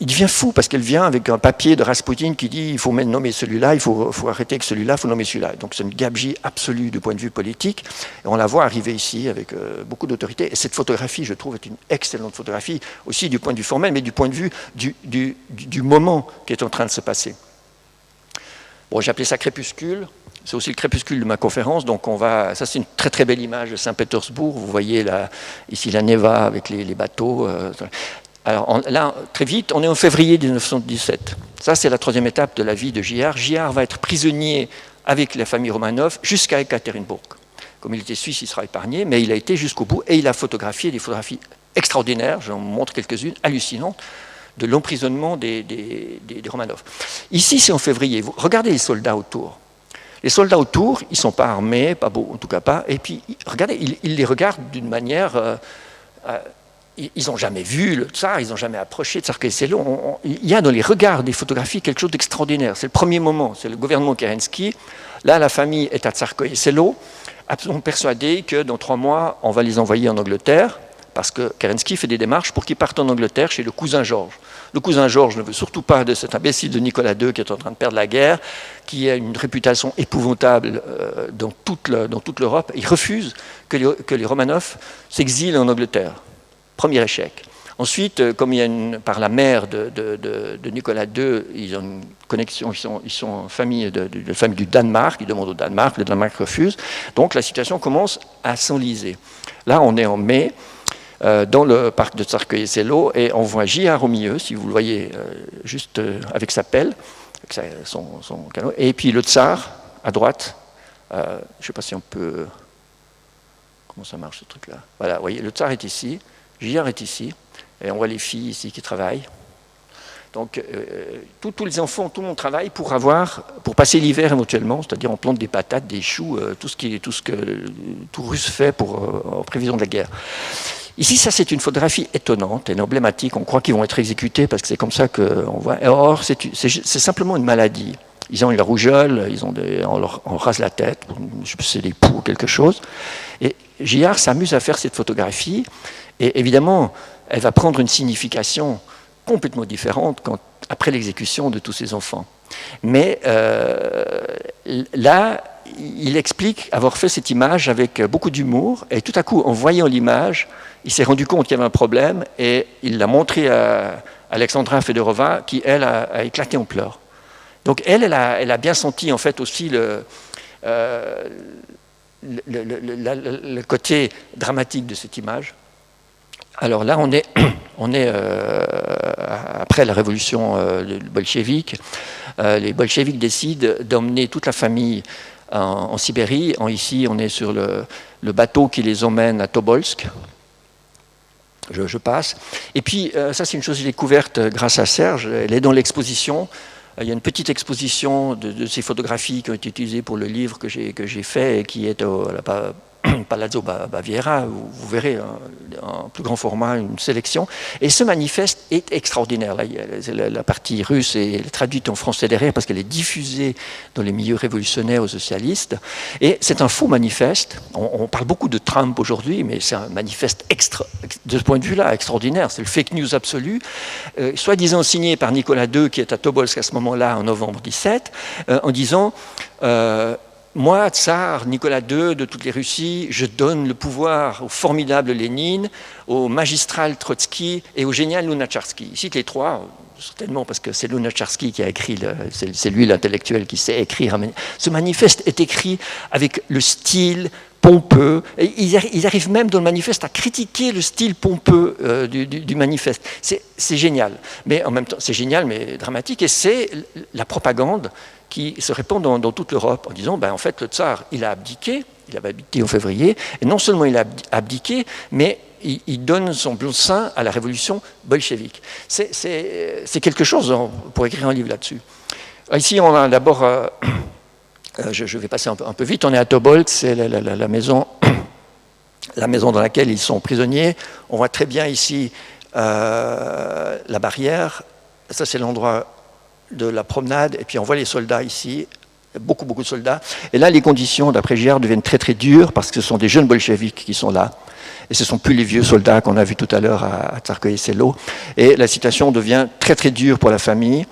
il devient fou parce qu'elle vient avec un papier de Raspoutine qui dit il faut nommer celui-là, il faut arrêter avec celui-là, il faut nommer celui-là. Donc c'est une gabegie absolue du point de vue politique. Et on la voit arriver ici avec beaucoup d'autorité. Et cette photographie, je trouve, est une excellente photographie, aussi du point de vue formel, mais du point de vue du moment qui est en train de se passer. Bon, j'ai appelé ça crépuscule. C'est aussi le crépuscule de ma conférence. Donc ça c'est une très très belle image de Saint-Pétersbourg. Vous voyez ici la Neva avec les bateaux. Alors là, très vite, on est en février 1917. Ça, c'est la troisième étape de la vie de Gillard. Gillard va être prisonnier avec la famille Romanov jusqu'à Ekaterinbourg. Comme il était suisse, il sera épargné, mais il a été jusqu'au bout et il a photographié des photographies extraordinaires, j'en montre quelques-unes, hallucinantes, de l'emprisonnement des Romanov. Ici, c'est en février. Regardez les soldats autour. Les soldats autour, ils ne sont pas armés, pas beaux, en tout cas pas. Et puis, regardez, ils les regardent d'une manière... ils n'ont jamais vu le tsar, ils n'ont jamais approché Tsarskoye-Selo. Il y a dans les regards des photographies quelque chose d'extraordinaire. C'est le premier moment, c'est le gouvernement Kerensky. Là, la famille est à Tsarskoye-Selo, absolument persuadée que dans 3 mois, on va les envoyer en Angleterre, parce que Kerensky fait des démarches pour qu'ils partent en Angleterre chez le cousin Georges. Le cousin Georges ne veut surtout pas de cet imbécile de Nicolas II qui est en train de perdre la guerre, qui a une réputation épouvantable dans toute l'Europe. Il refuse que les Romanov s'exilent en Angleterre. Premier échec. Ensuite, comme il y a par la mère de Nicolas II, ils ont une connexion, ils sont famille du Danemark, ils demandent au Danemark, le Danemark refuse. Donc la situation commence à s'enliser. Là, on est en mai, dans le parc de Tsarskoye-Selo, et on voit Gillard au milieu, si vous le voyez, juste avec sa pelle, avec son canot, et puis le tsar à droite. Je ne sais pas si on peut... Comment ça marche ce truc-là? Voilà, vous voyez, le tsar est ici. Gillard est ici, et on voit les filles ici qui travaillent. Donc tous les enfants, tout le monde travaille pour passer l'hiver éventuellement, c'est-à-dire on plante des patates, des choux, tout ce que tout Russe fait en prévision de la guerre. Ici, ça c'est une photographie étonnante et emblématique. On croit qu'ils vont être exécutés parce que c'est comme ça qu'on voit. Or, c'est simplement une maladie. Ils ont la rougeole, on rase la tête, je sais pas si c'est des poux ou quelque chose. Et Gillard s'amuse à faire cette photographie. Et évidemment, elle va prendre une signification complètement différente après l'exécution de tous ces enfants. Mais là, il explique avoir fait cette image avec beaucoup d'humour, et tout à coup, en voyant l'image, il s'est rendu compte qu'il y avait un problème, et il l'a montré à Alexandra Fedorova, qui, elle, a éclaté en pleurs. Donc, elle a bien senti, en fait, aussi le côté dramatique de cette image. Alors là, on est après la révolution bolchevique. Les bolcheviks décident d'emmener toute la famille en Sibérie. Ici, on est sur le bateau qui les emmène à Tobolsk. Je passe. Et puis, ça, c'est une chose que j'ai découverte grâce à Serge. Elle est dans l'exposition. Il y a une petite exposition de ces photographies qui ont été utilisées pour le livre que j'ai fait et qui est au Palazzo Baviera. Vous verrez en plus grand format une sélection. Et ce manifeste est extraordinaire. Là, la partie russe est traduite en français derrière parce qu'elle est diffusée dans les milieux révolutionnaires aux socialistes. Et c'est un faux manifeste. On parle beaucoup de Trump aujourd'hui, mais c'est un manifeste de ce point de vue-là extraordinaire. C'est le fake news absolu, soi-disant signé par Nicolas II, qui est à Tobolsk à ce moment-là, en novembre 17, en disant... moi, tsar Nicolas II de toutes les Russies, je donne le pouvoir au formidable Lénine, au magistral Trotsky et au génial Lunacharsky. Ici, les trois, certainement parce que c'est Lunacharsky qui a écrit, c'est lui l'intellectuel qui sait écrire. Ce manifeste est écrit avec le style pompeux. Et ils arrivent même dans le manifeste à critiquer le style pompeux du manifeste. C'est génial. Mais en même temps, c'est génial, mais dramatique. Et c'est la propagande qui se répand dans toute l'Europe en disant, en fait, le tsar, il a abdiqué, il avait abdiqué en février, et non seulement il a abdiqué, mais il donne son blanc-seing à la révolution bolchevique. C'est quelque chose pour écrire un livre là-dessus. Ici, on a d'abord, je vais passer un peu vite, on est à Tobolsk, c'est la maison dans laquelle ils sont prisonniers. On voit très bien ici la barrière, ça c'est l'endroit de la promenade, et puis on voit les soldats ici, beaucoup de soldats, et là les conditions d'après Gillard deviennent très très dures parce que ce sont des jeunes bolcheviks qui sont là, et ce ne sont plus les vieux soldats qu'on a vus tout à l'heure à Tsarskoye Selo, et la situation devient très très dure pour la famille.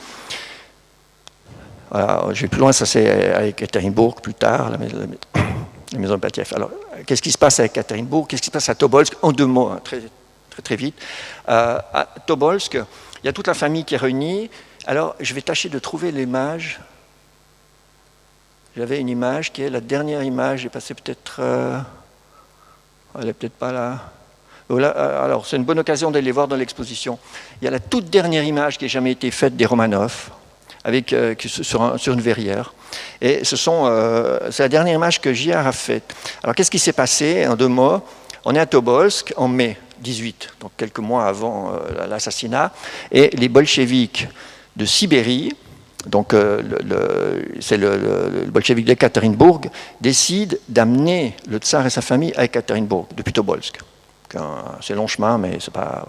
Voilà, je vais plus loin, ça c'est à Ekaterinbourg plus tard, la maison de Batiev. Alors, qu'est-ce qui se passe à Ekaterinbourg, qu'est-ce qui se passe à Tobolsk? En 2 mots, très, très, très vite. À Tobolsk, il y a toute la famille qui est réunie. Alors, je vais tâcher de trouver l'image. J'avais une image qui est la dernière image. J'ai passé peut-être... elle n'est peut-être pas là. Voilà, alors, c'est une bonne occasion d'aller voir dans l'exposition. Il y a la toute dernière image qui n'a jamais été faite des Romanov, sur une verrière. Et c'est la dernière image que Gillard a faite. Alors, qu'est-ce qui s'est passé? En 2 mots, on est à Tobolsk en mai 18, donc quelques mois avant l'assassinat, et les bolcheviks de Sibérie, donc c'est le bolchevique d'Ekaterinbourg, décide d'amener le tsar et sa famille à Ekaterinbourg, depuis Tobolsk. C'est long chemin, mais c'est pas...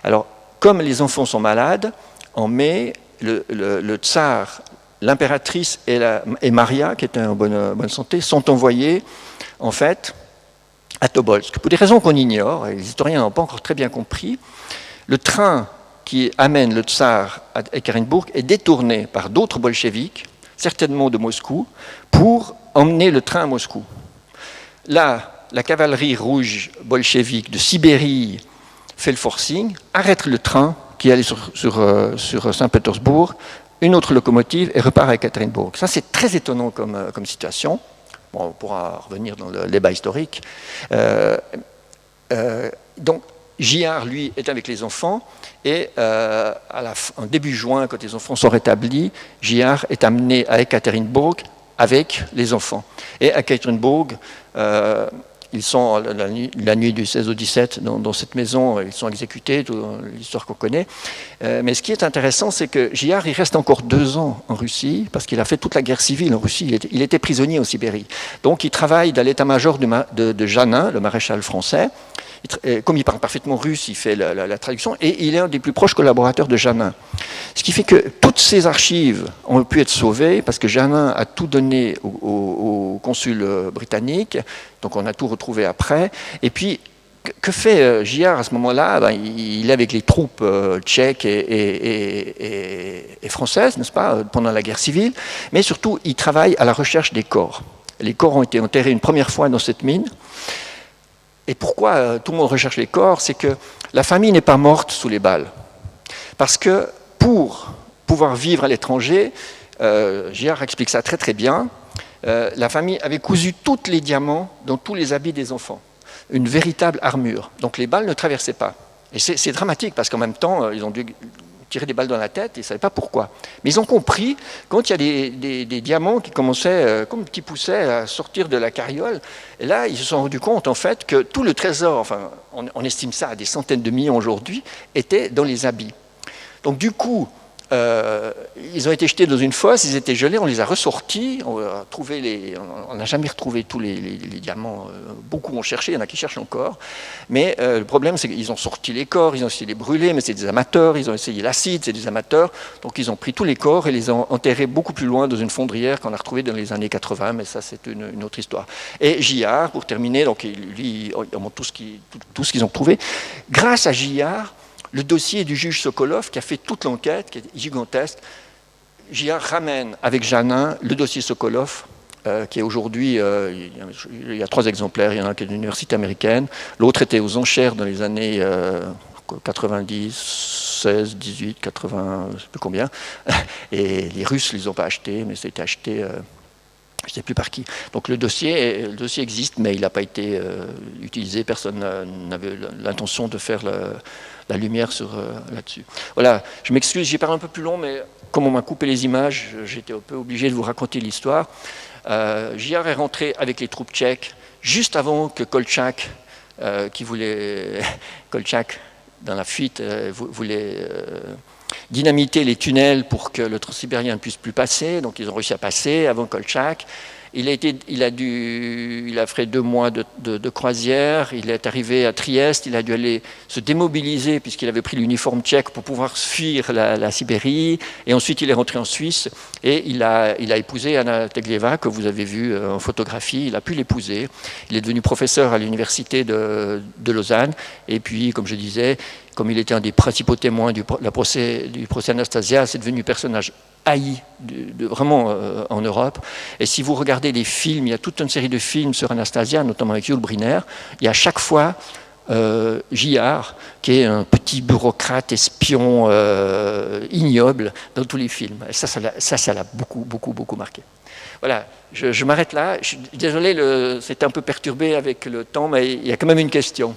Alors, comme les enfants sont malades, en mai, le tsar, l'impératrice et Maria, qui était en bonne santé, sont envoyés, en fait, à Tobolsk. Pour des raisons qu'on ignore, et les historiens n'ont pas encore très bien compris, le train qui amène le tsar à Ekaterinbourg est détourné par d'autres bolcheviks, certainement de Moscou, pour emmener le train à Moscou. Là, la cavalerie rouge bolchevique de Sibérie fait le forcing, arrête le train qui allait sur Saint-Pétersbourg, une autre locomotive et repart à Ekaterinbourg. Ça, c'est très étonnant comme situation. Bon, on pourra revenir dans le débat historique. Donc, Gillard, lui, est avec les enfants et en début juin, quand les enfants sont rétablis, Gillard est amené à Ekaterinbourg avec les enfants. Et à Ekaterinbourg, Ils sont la nuit du 16 au 17 dans cette maison, ils sont exécutés, toute l'histoire qu'on connaît. Mais ce qui est intéressant, c'est que Gillard, il reste encore 2 ans en Russie, parce qu'il a fait toute la guerre civile en Russie. Il était prisonnier en Sibérie. Donc il travaille dans l'état-major de Jeannin, le maréchal français. Comme il parle parfaitement russe, il fait la traduction, et il est un des plus proches collaborateurs de Jeannin. Ce qui fait que toutes ces archives ont pu être sauvées, parce que Jeannin a tout donné au consul britannique, donc on a tout retrouvé après. Et puis, que fait Gillard à ce moment-là? Il est avec les troupes tchèques et françaises, n'est-ce pas, pendant la guerre civile, mais surtout, il travaille à la recherche des corps. Les corps ont été enterrés une première fois dans cette mine. Et pourquoi tout le monde recherche les corps? C'est que la famille n'est pas morte sous les balles. Parce que pour pouvoir vivre à l'étranger, Gillard explique ça très très bien, la famille avait cousu tous les diamants dans tous les habits des enfants. Une véritable armure. Donc les balles ne traversaient pas. Et c'est dramatique parce qu'en même temps, ils ont dû tirer des balles dans la tête et ils ne savaient pas pourquoi. Mais ils ont compris, quand il y a des diamants qui commençaient, qui poussaient à sortir de la carriole, et là, ils se sont rendus compte, en fait, que tout le trésor, enfin, on estime ça à des centaines de millions aujourd'hui, était dans les habits. Donc, du coup, ils ont été jetés dans une fosse, ils étaient gelés, on les a ressortis, on n'a jamais retrouvé tous les diamants, beaucoup ont cherché, il y en a qui cherchent encore, mais le problème c'est qu'ils ont sorti les corps, ils ont essayé de les brûler, mais c'est des amateurs, ils ont essayé l'acide, c'est des amateurs, donc ils ont pris tous les corps et les ont enterrés beaucoup plus loin dans une fondrière qu'on a retrouvée dans les années 80, mais ça c'est une autre histoire. Et Gillard, pour terminer, donc il montre tout ce qu'ils ont trouvé. Grâce à Gillard, le dossier du juge Sokolov, qui a fait toute l'enquête, qui est gigantesque, Gillard ramène avec Jeannin le dossier Sokolov, qui est aujourd'hui, il y a 3 exemplaires, il y en a un qui est de l'université américaine, l'autre était aux enchères dans les années 90, 16, 18, 80, je ne sais plus combien, et les Russes ne les ont pas achetés, mais c'était acheté... je ne sais plus par qui. Donc le dossier existe, mais il n'a pas été utilisé. Personne n'avait l'intention de faire la lumière là-dessus. Voilà, je m'excuse, j'ai parlé un peu plus long, mais comme on m'a coupé les images, j'étais un peu obligé de vous raconter l'histoire. Gillard est rentré avec les troupes tchèques juste avant que Kolchak, Kolchak, dans la fuite, voulait... dynamiter les tunnels pour que le transsibérien ne puisse plus passer, donc ils ont réussi à passer avant Kolchak. Il a fait 2 mois de croisière, il est arrivé à Trieste, il a dû aller se démobiliser puisqu'il avait pris l'uniforme tchèque pour pouvoir fuir la Sibérie, et ensuite il est rentré en Suisse et il a épousé Anna Teglieva, que vous avez vu en photographie, il a pu l'épouser, il est devenu professeur à l'université de Lausanne, et puis comme je disais, comme il était un des principaux témoins du procès Anastasia, c'est devenu personnage haï vraiment en Europe. Et si vous regardez les films, il y a toute une série de films sur Anastasia, notamment avec Yul Brynner, il y a à chaque fois Gillard, qui est un petit bureaucrate espion ignoble dans tous les films. Et ça l'a beaucoup marqué. Voilà, je m'arrête là. Je suis désolé, c'était un peu perturbé avec le temps, mais il y a quand même une question.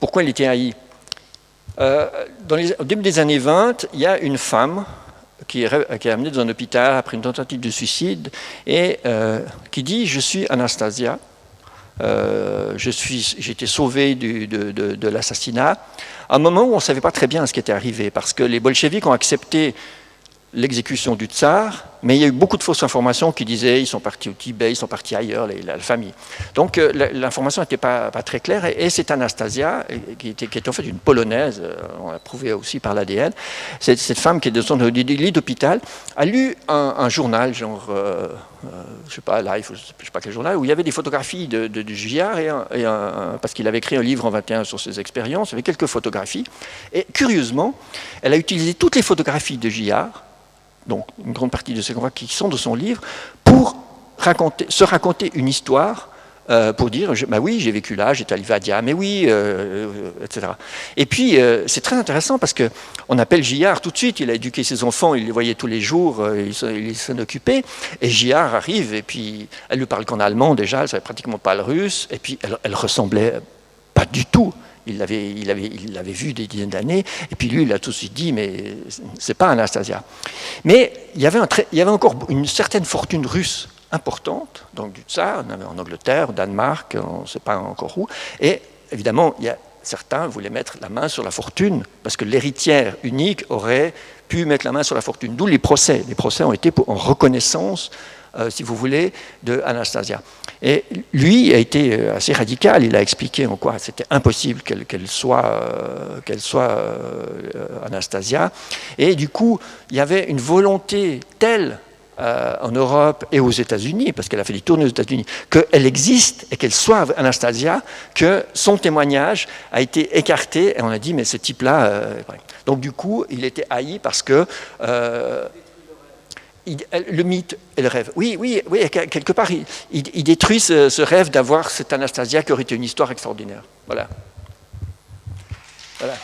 Pourquoi il était haï? Au début des années 20, il y a une femme qui est amenée dans un hôpital après une tentative de suicide et qui dit « Je suis Anastasia, j'ai été sauvée de l'assassinat », à un moment où on ne savait pas très bien ce qui était arrivé, parce que les bolcheviks ont accepté l'exécution du tsar, mais il y a eu beaucoup de fausses informations qui disaient ils sont partis au Tibet, ils sont partis ailleurs, la famille. Donc l'information n'était pas très claire, et c'est Anastasia, qui était en fait une Polonaise, on l'a prouvé aussi par l'ADN, cette femme qui est de son lit d'hôpital, a lu un journal, genre, je ne sais pas, Life, je ne sais pas quel journal, où il y avait des photographies de Gillard, parce qu'il avait écrit un livre en 21 sur ses expériences, il y avait quelques photographies, et curieusement, elle a utilisé toutes les photographies de Gillard, donc une grande partie de ces photographies qui sont dans son livre, pour se raconter une histoire pour dire, bah oui, j'ai vécu là, j'étais à Livadia, mais oui, etc. Et puis, c'est très intéressant parce qu'on appelle Gillard tout de suite, il a éduqué ses enfants, il les voyait tous les jours, il s'en occupait, et Gillard arrive, et puis elle lui parle qu'en allemand déjà, elle ne savait pratiquement pas le russe, et puis elle ressemblait pas du tout. Il l'avait vu des dizaines d'années, et puis lui, il a tout de suite dit, mais c'est pas Anastasia. Mais il y avait encore une certaine fortune russe importante, donc du tsar, en Angleterre, au Danemark, on ne sait pas encore où, et évidemment, certains voulaient mettre la main sur la fortune, parce que l'héritière unique aurait pu mettre la main sur la fortune, d'où les procès. Les procès ont été en reconnaissance, si vous voulez, de Anastasia. Et lui a été assez radical, il a expliqué en quoi c'était impossible qu'elle soit Anastasia. Et du coup, il y avait une volonté telle en Europe et aux États-Unis, parce qu'elle a fait des tournées aux États-Unis, qu'elle existe et qu'elle soit Anastasia, que son témoignage a été écarté et on a dit mais ce type-là... Donc du coup, il était haï parce que... le mythe et le rêve. Oui, quelque part, il détruit ce rêve d'avoir cette Anastasia qui aurait été une histoire extraordinaire. Voilà. Merci.